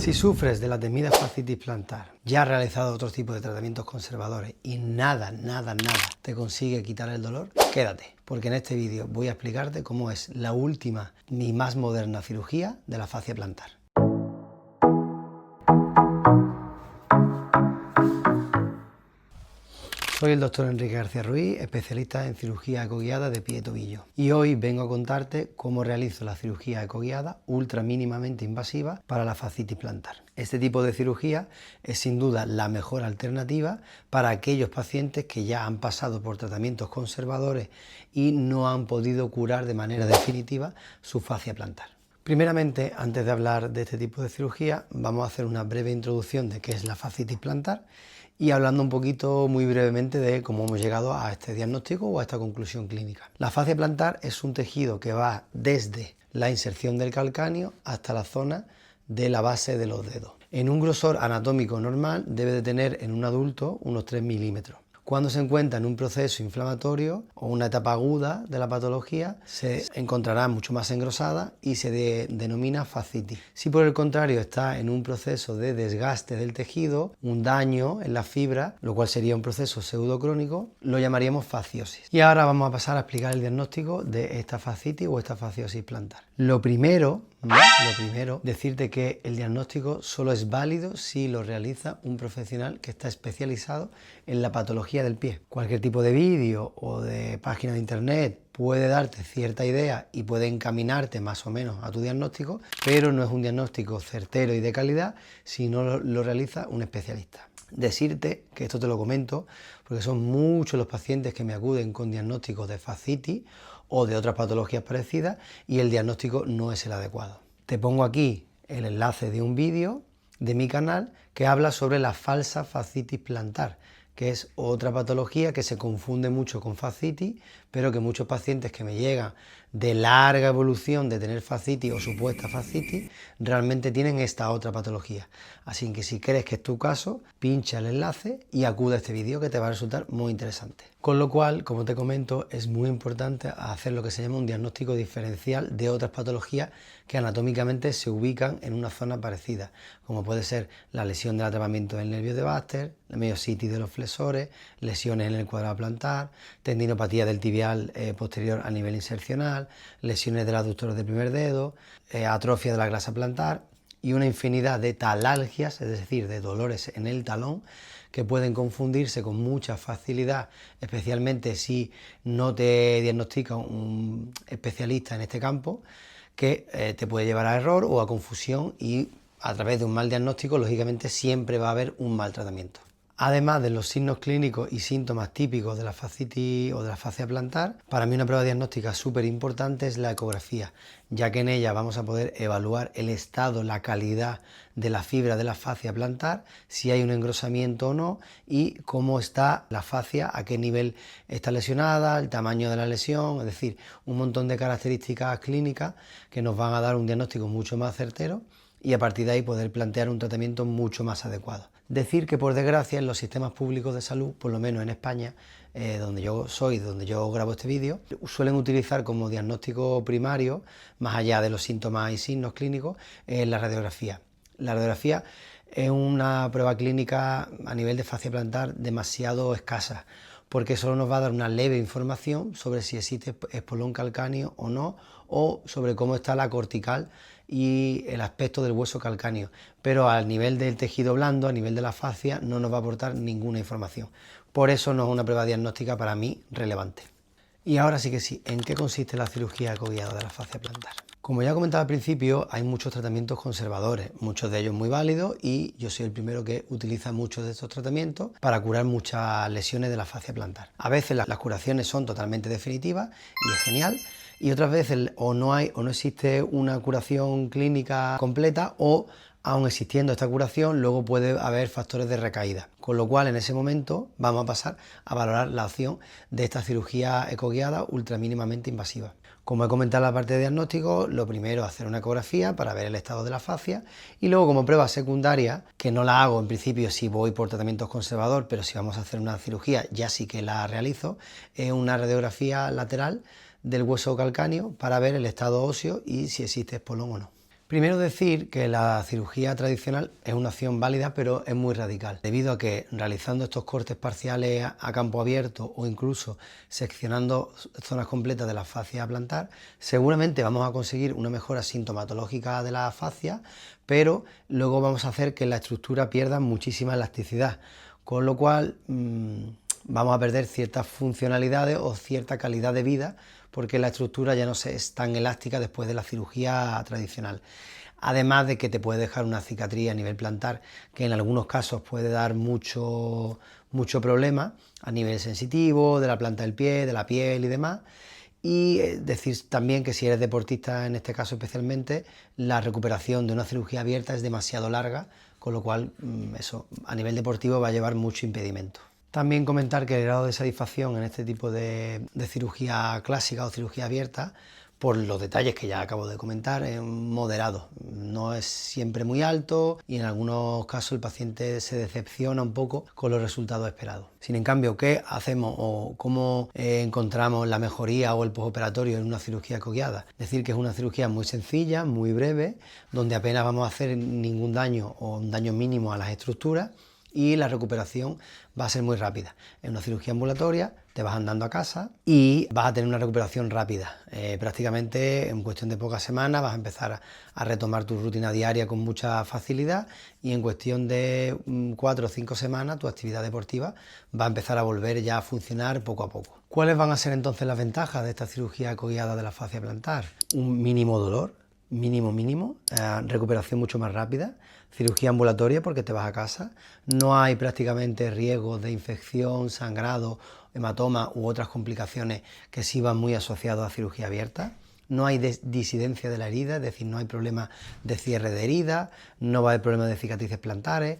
Si sufres de la temida fascitis plantar, ya has realizado otro tipo de tratamientos conservadores y nada te consigue quitar el dolor, quédate, porque en este vídeo voy a explicarte cómo es la última ni más moderna cirugía de la fascia plantar. Soy el doctor Enrique García Ruiz, especialista en cirugía ecoguiada de pie y tobillo. Y hoy vengo a contarte cómo realizo la cirugía ecoguiada ultra mínimamente invasiva para la fascitis plantar. Este tipo de cirugía es sin duda la mejor alternativa para aquellos pacientes que ya han pasado por tratamientos conservadores y no han podido curar de manera definitiva su fascia plantar. Primeramente, antes de hablar de este tipo de cirugía, vamos a hacer una breve introducción de qué es la fascitis plantar y hablando un poquito muy brevemente de cómo hemos llegado a este diagnóstico o a esta conclusión clínica. La fascia plantar es un tejido que va desde la inserción del calcáneo hasta la zona de la base de los dedos. En un grosor anatómico normal debe de tener en un adulto unos 3 milímetros. Cuando se encuentra en un proceso inflamatorio o una etapa aguda de la patología, se encontrará mucho más engrosada y se denomina fascitis. Si por el contrario está en un proceso de desgaste del tejido, un daño en la fibra, lo cual sería un proceso pseudocrónico, lo llamaríamos fasciosis. Y ahora vamos a pasar a explicar el diagnóstico de esta fascitis o esta fasciosis plantar. Lo primero, decirte que el diagnóstico solo es válido si lo realiza un profesional que está especializado en la patología del pie. Cualquier tipo de vídeo o de página de internet puede darte cierta idea y puede encaminarte más o menos a tu diagnóstico, pero no es un diagnóstico certero y de calidad si no lo realiza un especialista. Decirte que esto te lo comento porque son muchos los pacientes que me acuden con diagnósticos de fascitis o de otras patologías parecidas y el diagnóstico no es el adecuado. Te pongo aquí el enlace de un vídeo de mi canal que habla sobre la falsa fascitis plantar, que es otra patología que se confunde mucho con fascitis, pero que muchos pacientes que me llegan de larga evolución de tener fascitis o supuesta fascitis, realmente tienen esta otra patología. Así que si crees que es tu caso, pincha el enlace y acude a este vídeo que te va a resultar muy interesante. Con lo cual, como te comento, es muy importante hacer lo que se llama un diagnóstico diferencial de otras patologías que anatómicamente se ubican en una zona parecida, como puede ser la lesión del atrapamiento del nervio de Baxter, la miositis de los flexores, lesiones en el cuadrado plantar, tendinopatía del tibial posterior a nivel insercional, lesiones de los aductores del primer dedo, atrofia de la grasa plantar y una infinidad de talalgias, es decir, de dolores en el talón, que pueden confundirse con mucha facilidad, especialmente si no te diagnostica un especialista en este campo, que te puede llevar a error o a confusión y a través de un mal diagnóstico, lógicamente, siempre va a haber un mal tratamiento. Además de los signos clínicos y síntomas típicos de la fascitis o de la fascia plantar, para mí una prueba diagnóstica súper importante es la ecografía, ya que en ella vamos a poder evaluar el estado, la calidad de la fibra de la fascia plantar, si hay un engrosamiento o no y cómo está la fascia, a qué nivel está lesionada, el tamaño de la lesión, es decir, un montón de características clínicas que nos van a dar un diagnóstico mucho más certero y a partir de ahí poder plantear un tratamiento mucho más adecuado. Decir que por desgracia en los sistemas públicos de salud, por lo menos en España, donde yo soy, donde yo grabo este vídeo, suelen utilizar como diagnóstico primario, más allá de los síntomas y signos clínicos, la radiografía. La radiografía es una prueba clínica a nivel de fascia plantar demasiado escasa, porque solo nos va a dar una leve información sobre si existe espolón calcáneo o no, o sobre cómo está la cortical y el aspecto del hueso calcáneo, pero al nivel del tejido blando, a nivel de la fascia, no nos va a aportar ninguna información. Por eso no es una prueba diagnóstica para mí relevante. Y ahora sí que sí, ¿en qué consiste la cirugía ecoguiada de la fascia plantar? Como ya comentaba al principio, hay muchos tratamientos conservadores, muchos de ellos muy válidos y yo soy el primero que utiliza muchos de estos tratamientos para curar muchas lesiones de la fascia plantar. A veces las curaciones son totalmente definitivas y es genial, y otras veces o no existe una curación clínica completa o aun existiendo esta curación, luego puede haber factores de recaída, con lo cual en ese momento vamos a pasar a valorar la opción de esta cirugía ecoguiada ultramínimamente invasiva. Como he comentado en la parte de diagnóstico, lo primero es hacer una ecografía para ver el estado de la fascia y luego como prueba secundaria, que no la hago en principio si voy por tratamientos conservador, pero si vamos a hacer una cirugía ya sí que la realizo, es una radiografía lateral del hueso calcáneo para ver el estado óseo y si existe espolón o no. Primero decir que la cirugía tradicional es una opción válida, pero es muy radical, debido a que realizando estos cortes parciales a campo abierto o incluso seccionando zonas completas de la fascia plantar, seguramente vamos a conseguir una mejora sintomatológica de la fascia, pero luego vamos a hacer que la estructura pierda muchísima elasticidad, con lo cual vamos a perder ciertas funcionalidades o cierta calidad de vida, porque la estructura ya no es tan elástica después de la cirugía tradicional. Además de que te puede dejar una cicatriz a nivel plantar, que en algunos casos puede dar mucho problema a nivel sensitivo, de la planta del pie, de la piel y demás. Y decir también que si eres deportista, en este caso especialmente, la recuperación de una cirugía abierta es demasiado larga, con lo cual eso a nivel deportivo va a llevar mucho impedimento. También comentar que el grado de satisfacción en este tipo de cirugía clásica o cirugía abierta, por los detalles que ya acabo de comentar, es moderado. No es siempre muy alto y en algunos casos el paciente se decepciona un poco con los resultados esperados. Sin en cambio, ¿qué hacemos o cómo encontramos la mejoría o el postoperatorio en una cirugía coguiada? Decir que es una cirugía muy sencilla, muy breve, donde apenas vamos a hacer ningún daño o un daño mínimo a las estructuras, y la recuperación va a ser muy rápida. Es una cirugía ambulatoria, te vas andando a casa y vas a tener una recuperación rápida. Prácticamente en cuestión de pocas semanas vas a empezar a retomar tu rutina diaria con mucha facilidad y en cuestión de 4 o 5 semanas tu actividad deportiva va a empezar a volver ya a funcionar poco a poco. ¿Cuáles van a ser entonces las ventajas de esta cirugía coguiada de la fascia plantar? Un mínimo dolor, mínimo, recuperación mucho más rápida, cirugía ambulatoria porque te vas a casa, no hay prácticamente riesgos de infección, sangrado, hematoma u otras complicaciones que sí van muy asociados a cirugía abierta, no hay disidencia de la herida, es decir, no hay problema de cierre de herida, no va a haber problema de cicatrices plantares.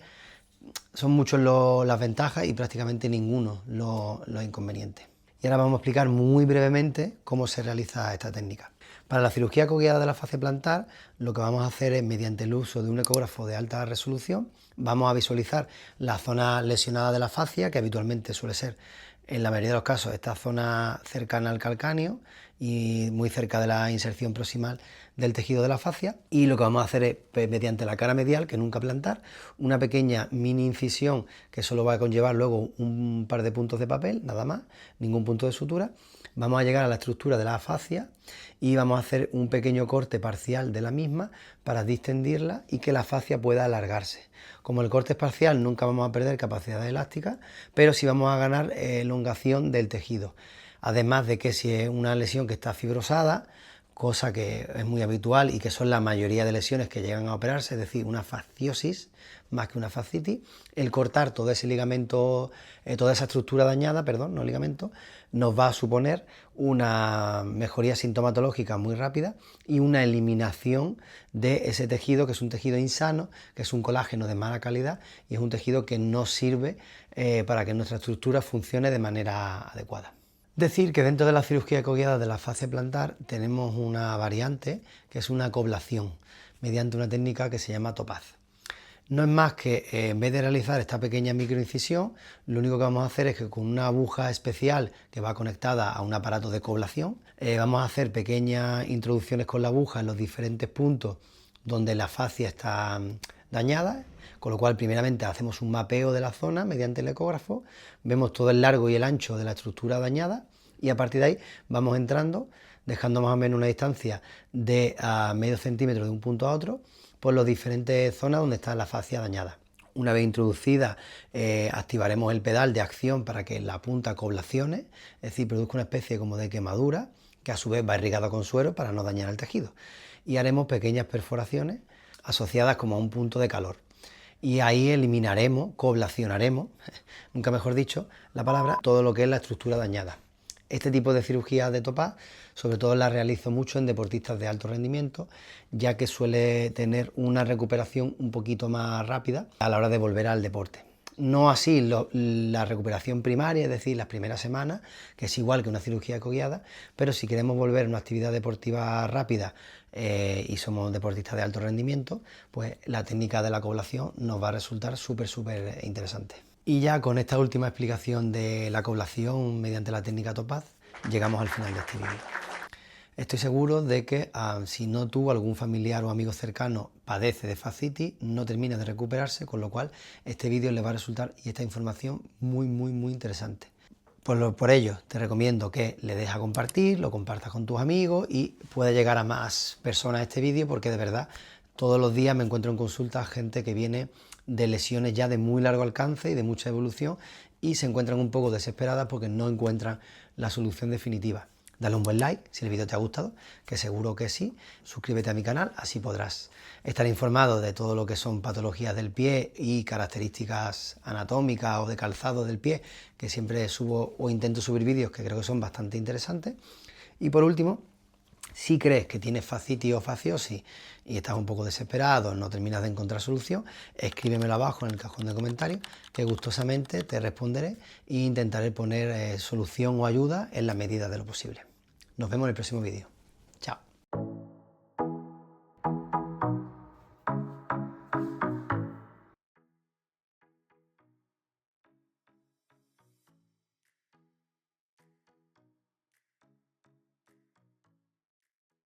Son muchas las ventajas y prácticamente ninguno los inconvenientes. Y ahora vamos a explicar muy brevemente cómo se realiza esta técnica. Para la cirugía coguiada de la fascia plantar, lo que vamos a hacer es, mediante el uso de un ecógrafo de alta resolución, vamos a visualizar la zona lesionada de la fascia, que habitualmente suele ser, en la mayoría de los casos, esta zona cercana al calcáneo y muy cerca de la inserción proximal del tejido de la fascia. Y lo que vamos a hacer es, mediante la cara medial, que nunca plantar, una pequeña mini incisión que solo va a conllevar luego un par de puntos de papel, nada más, ningún punto de sutura. Vamos a llegar a la estructura de la fascia y vamos a hacer un pequeño corte parcial de la misma para distendirla y que la fascia pueda alargarse. Como el corte es parcial, nunca vamos a perder capacidad elástica, pero sí vamos a ganar elongación del tejido. Además de que si es una lesión que está fibrosada, cosa que es muy habitual y que son la mayoría de lesiones que llegan a operarse, es decir, una fasciosis más que una fascitis, el cortar todo ese ligamento, toda esa estructura dañada, perdón, no ligamento, nos va a suponer una mejoría sintomatológica muy rápida y una eliminación de ese tejido, que es un tejido insano, que es un colágeno de mala calidad y es un tejido que no sirve para que nuestra estructura funcione de manera adecuada. Decir que dentro de la cirugía coguiada de la fascia plantar tenemos una variante que es una coblación mediante una técnica que se llama Topaz. No es más que en vez de realizar esta pequeña microincisión, lo único que vamos a hacer es que con una aguja especial que va conectada a un aparato de coblación, vamos a hacer pequeñas introducciones con la aguja en los diferentes puntos donde la fascia está dañada, con lo cual primeramente hacemos un mapeo de la zona mediante el ecógrafo, vemos todo el largo y el ancho de la estructura dañada y a partir de ahí vamos entrando, dejando más o menos una distancia de medio centímetro de un punto a otro por las diferentes zonas donde está la fascia dañada. Una vez introducida, activaremos el pedal de acción para que la punta coblacione, es decir, produzca una especie como de quemadura que a su vez va irrigada con suero para no dañar el tejido. Y haremos pequeñas perforaciones asociadas como a un punto de calor. Y ahí eliminaremos, coblacionaremos, nunca mejor dicho, la palabra, todo lo que es la estructura dañada. Este tipo de cirugía de Topaz, sobre todo la realizo mucho en deportistas de alto rendimiento, ya que suele tener una recuperación un poquito más rápida a la hora de volver al deporte. No así la recuperación primaria, es decir, las primeras semanas, que es igual que una cirugía coguiada, pero si queremos volver a una actividad deportiva rápida y somos deportistas de alto rendimiento, pues la técnica de la coblación nos va a resultar súper interesante. Y ya con esta última explicación de la coblación mediante la técnica Topaz, llegamos al final de este vídeo. Estoy seguro de que si no tú, algún familiar o amigo cercano padece de fascitis, no termina de recuperarse, con lo cual este vídeo le va a resultar y esta información muy interesante. Por ello, te recomiendo que le des a compartir, lo compartas con tus amigos y pueda llegar a más personas este vídeo, porque de verdad todos los días me encuentro en consulta gente que viene de lesiones ya de muy largo alcance y de mucha evolución y se encuentran un poco desesperadas porque no encuentran la solución definitiva. Dale un buen like si el vídeo te ha gustado, que seguro que sí. Suscríbete a mi canal, así podrás estar informado de todo lo que son patologías del pie y características anatómicas o de calzado del pie, que siempre subo o intento subir vídeos que creo que son bastante interesantes. Y por último, si crees que tienes fascitis o fasciosis y estás un poco desesperado, no terminas de encontrar solución, escríbemelo abajo en el cajón de comentarios, que gustosamente te responderé e intentaré poner solución o ayuda en la medida de lo posible. Nos vemos en el próximo vídeo.